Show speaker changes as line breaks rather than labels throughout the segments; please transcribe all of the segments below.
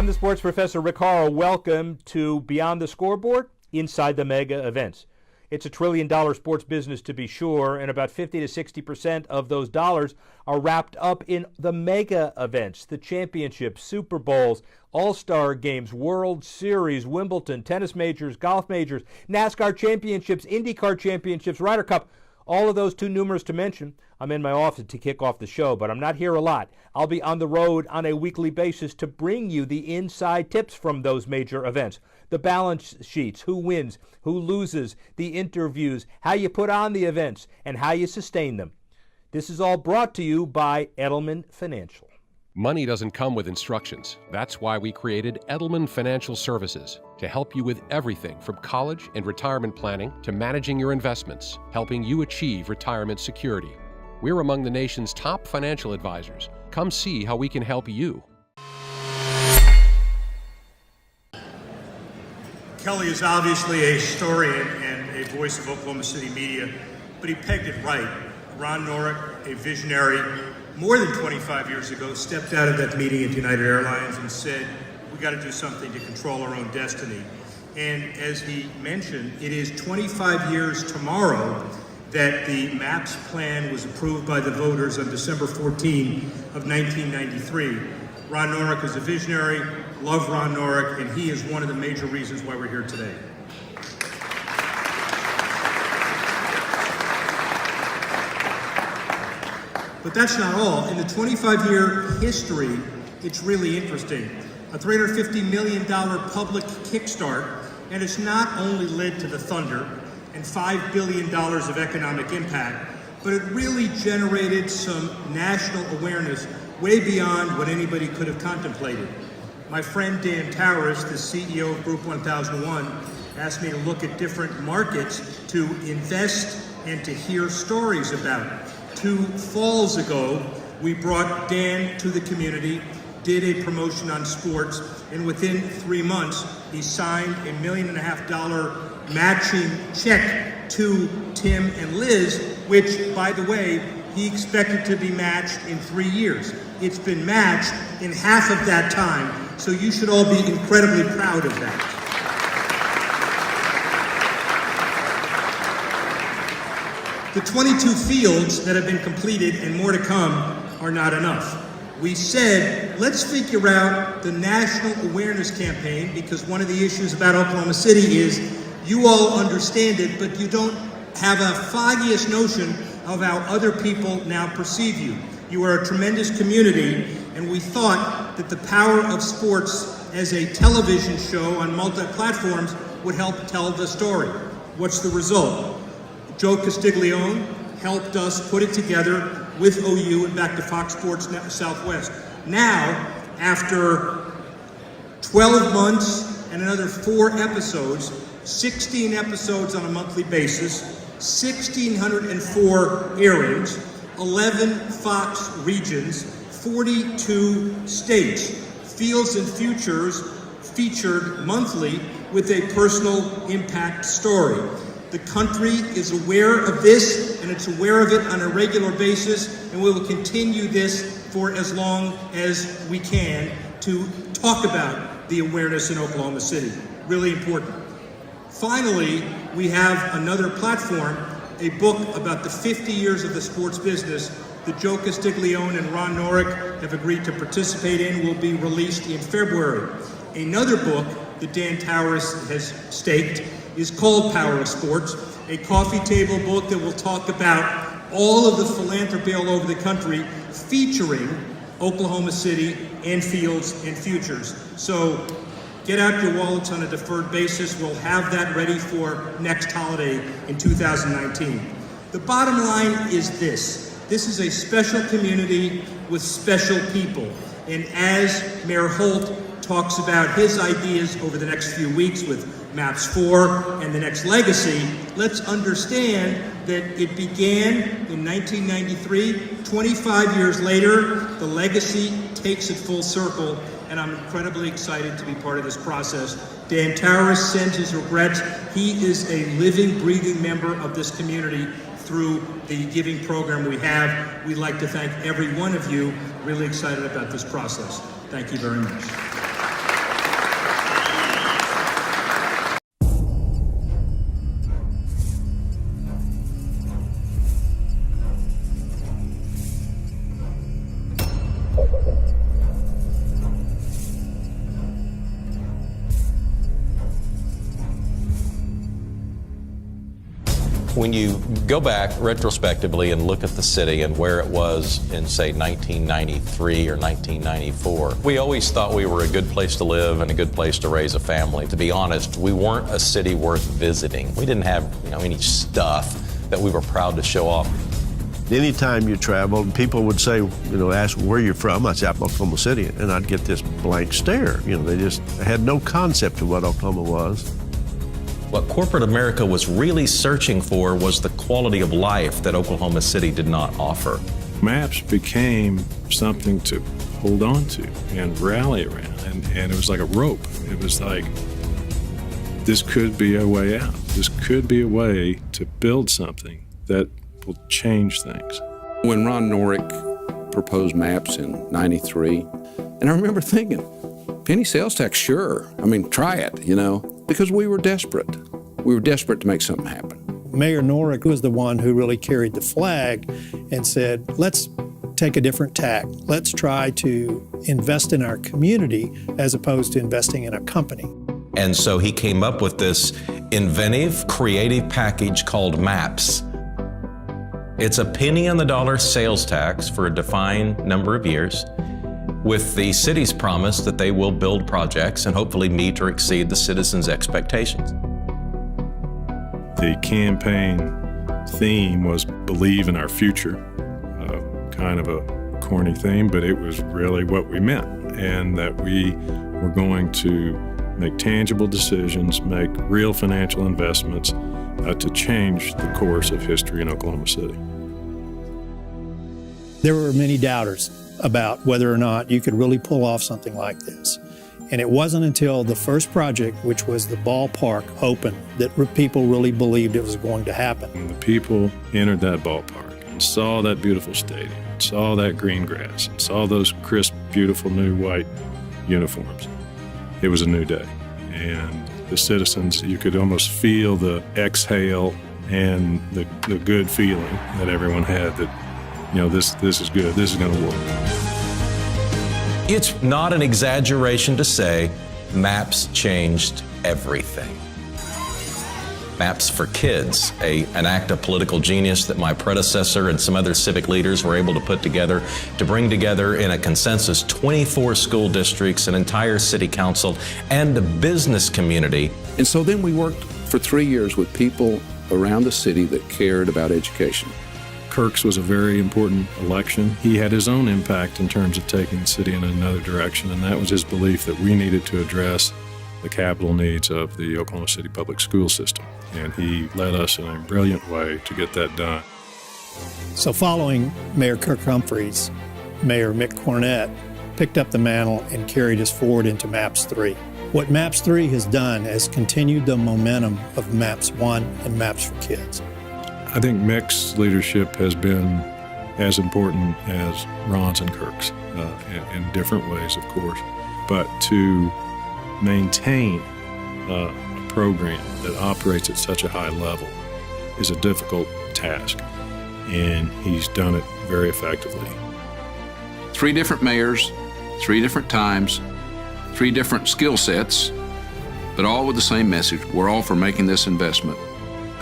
I'm the sports professor, Rick Horrow. Welcome to Beyond the Scoreboard, Inside the Mega Events. It's a trillion-dollar sports business, to be sure, and about 50 to 60% of those dollars are wrapped up in the mega events, the championships, Super Bowls, All-Star Games, World Series, Wimbledon, tennis majors, golf majors, NASCAR championships, IndyCar championships, Ryder Cup. All of those too numerous to mention. I'm in my office to kick off the show, but I'm not here a lot. I'll be on the road on a weekly basis to bring you the inside tips from those major events. The balance sheets, who wins, who loses, the interviews, how you put on the events, and how you sustain them. This is all brought to you by Edelman Financial.
Money doesn't come with instructions. That's why we created Edelman Financial Services to help you with everything from college and retirement planning to managing your investments, helping you achieve retirement security. We're among the nation's top financial advisors. Come see how we can help you.
Kelly is obviously a historian and a voice of Oklahoma City media, but he pegged it right. Ron Norick, a visionary, more than 25 years ago, stepped out of that meeting at United Airlines and said, we got to do something to control our own destiny. And as he mentioned, it is 25 years tomorrow that the MAPS plan was approved by the voters on December 14 of 1993. Ron Norick is a visionary, love Ron Norick, and he is one of the major reasons why we're here today. But that's not all. In the 25-year history, it's really interesting. A $350 million public kickstart, and it's not only led to the Thunder and $5 billion of economic impact, but it really generated some national awareness way beyond what anybody could have contemplated. My friend Dan Towers, the CEO of Group 1001, asked me to look at different markets to invest and to hear stories about. 2 falls ago, we brought Dan to the community, did a promotion on sports, and within 3 months, he signed a $1.5 million matching check to Tim and Liz, which, by the way, he expected to be matched in 3 years. It's been matched in half of that time, so you should all be incredibly proud of that. The 22 fields that have been completed and more to come are not enough. We said, let's figure out the national awareness campaign, because one of the issues about Oklahoma City is you all understand it, but you don't have a foggiest notion of how other people now perceive you. You are a tremendous community, and we thought that the power of sports as a television show on multi-platforms would help tell the story. What's the result? Joe Castiglione helped us put it together with OU and back to Fox Sports Southwest. Now, after 12 months and another 4 episodes, 16 episodes on a monthly basis, 1,604 airings, 11 Fox regions, 42 states, Fields and Futures featured monthly with a personal impact story. The country is aware of this, and it's aware of it on a regular basis, and we will continue this for as long as we can to talk about the awareness in Oklahoma City. Really important. Finally, we have another platform, a book about the 50 years of the sports business that Joe Castiglione and Ron Norick have agreed to participate in, will be released in February. Another book that Dan Towers has staked is called Power of Sports, a coffee table book that will talk about all of the philanthropy all over the country, featuring Oklahoma City and Fields and Futures. So get out your wallets on a deferred basis. We'll have that ready for next holiday in 2019. The bottom line is this. This is a special community with special people. And as Mayor Holt talks about his ideas over the next few weeks with MAPS 4 and the next legacy, let's understand that it began in 1993. 25 years later, the legacy takes it full circle, and I'm incredibly excited to be part of this process. Dan Towers sends his regrets. He is a living, breathing member of this community through the giving program we have. We'd like to thank every one of you. Really excited about this process. Thank you very much.
When you go back retrospectively and look at the city and where it was in, say, 1993 or 1994, we always thought we were a good place to live and a good place to raise a family. To be honest, we weren't a city worth visiting. We didn't have, any stuff that we were proud to show off.
Anytime you traveled, people would say, ask where you're from. I'd say, I'm Oklahoma City, and I'd get this blank stare. They just had no concept of what Oklahoma was.
What corporate America was really searching for was the quality of life that Oklahoma City did not offer.
Maps became something to hold on to and rally around, and it was like a rope. It was like, this could be a way out. This could be a way to build something that will change things.
When Ron Norick proposed maps in '93, and I remember thinking, penny sales tax, sure. Try it, because we were desperate. We were desperate to make something happen.
Mayor Norick was the one who really carried the flag and said, let's take a different tack. Let's try to invest in our community as opposed to investing in a company.
And so he came up with this inventive, creative package called MAPS. It's a penny on the dollar sales tax for a defined number of years, with the city's promise that they will build projects and hopefully meet or exceed the citizens' expectations.
The campaign theme was believe in our future, kind of a corny theme, but it was really what we meant, and that we were going to make tangible decisions, make real financial investments to change the course of history in Oklahoma City.
There were many doubters about whether or not you could really pull off something like this. And it wasn't until the first project, which was the ballpark, opened that people really believed it was going to happen.
When the people entered that ballpark and saw that beautiful stadium, saw that green grass, and saw those crisp, beautiful new white uniforms, it was a new day. And the citizens, you could almost feel the exhale and the good feeling that everyone had that, this is good, this is going to work.
It's not an exaggeration to say MAPS changed everything. Maps for Kids, an act of political genius that my predecessor and some other civic leaders were able to put together to bring together in a consensus 24 school districts, an entire city council, and the business community.
And so then we worked for 3 years with people around the city that cared about education.
Kirk's was a very important election. He had his own impact in terms of taking the city in another direction, and that was his belief that we needed to address the capital needs of the Oklahoma City public school system. And he led us in a brilliant way to get that done.
So following Mayor Kirk Humphreys, Mayor Mick Cornett picked up the mantle and carried us forward into MAPS 3. What MAPS 3 has done is continued the momentum of MAPS 1 and MAPS for Kids.
I think Mick's leadership has been as important as Ron's and Kirk's in different ways, of course. But to maintain a program that operates at such a high level is a difficult task, and he's done it very effectively.
3 different mayors, 3 different times, 3 different skill sets, but all with the same message. We're all for making this investment.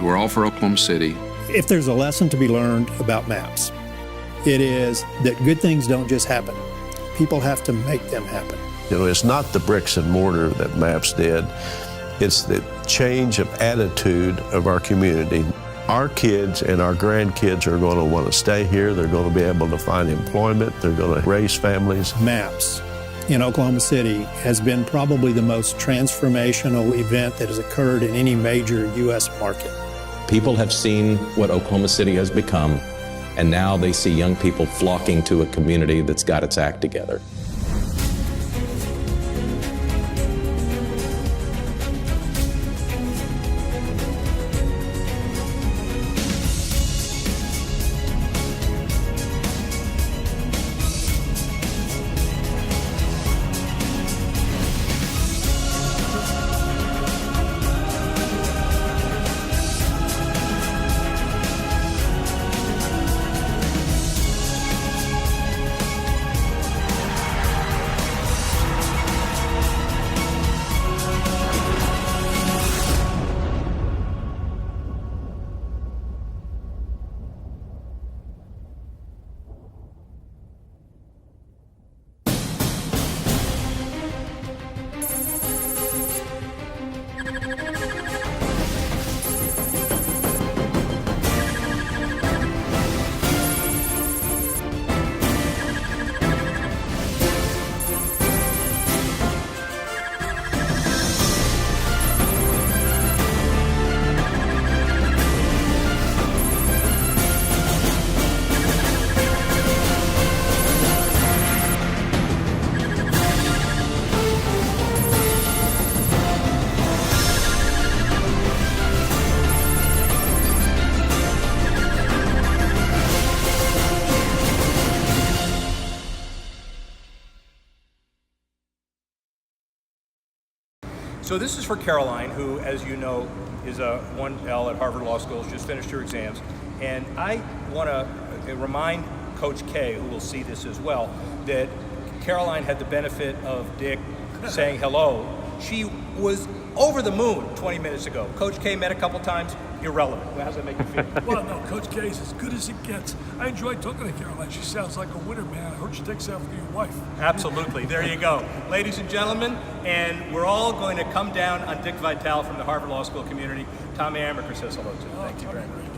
We're all for Oklahoma City.
If there's a lesson to be learned about MAPS, it is that good things don't just happen. People have to make them happen.
It's not the bricks and mortar that MAPS did. It's the change of attitude of our community. Our kids and our grandkids are going to want to stay here. They're going to be able to find employment. They're going to raise families.
MAPS in Oklahoma City has been probably the most transformational event that has occurred in any major U.S. market.
People have seen what Oklahoma City has become, and now they see young people flocking to a community that's got its act together.
So this is for Caroline, who, as you know, is a 1L at Harvard Law School. She just finished her exams. And I want to remind Coach K, who will see this as well, that Caroline had the benefit of Dick saying hello. She was over the moon 20 minutes ago. Coach K met a couple times, irrelevant. How's that make you feel?
Well, no, Coach K is as good as it gets. I enjoyed talking to Caroline. She sounds like a winner, man. I heard she takes after your wife.
Absolutely. There you go. Ladies and gentlemen, and we're all going to come down on Dick Vitale from the Harvard Law School community. Tommy Amaker says hello to you. Thank you very much.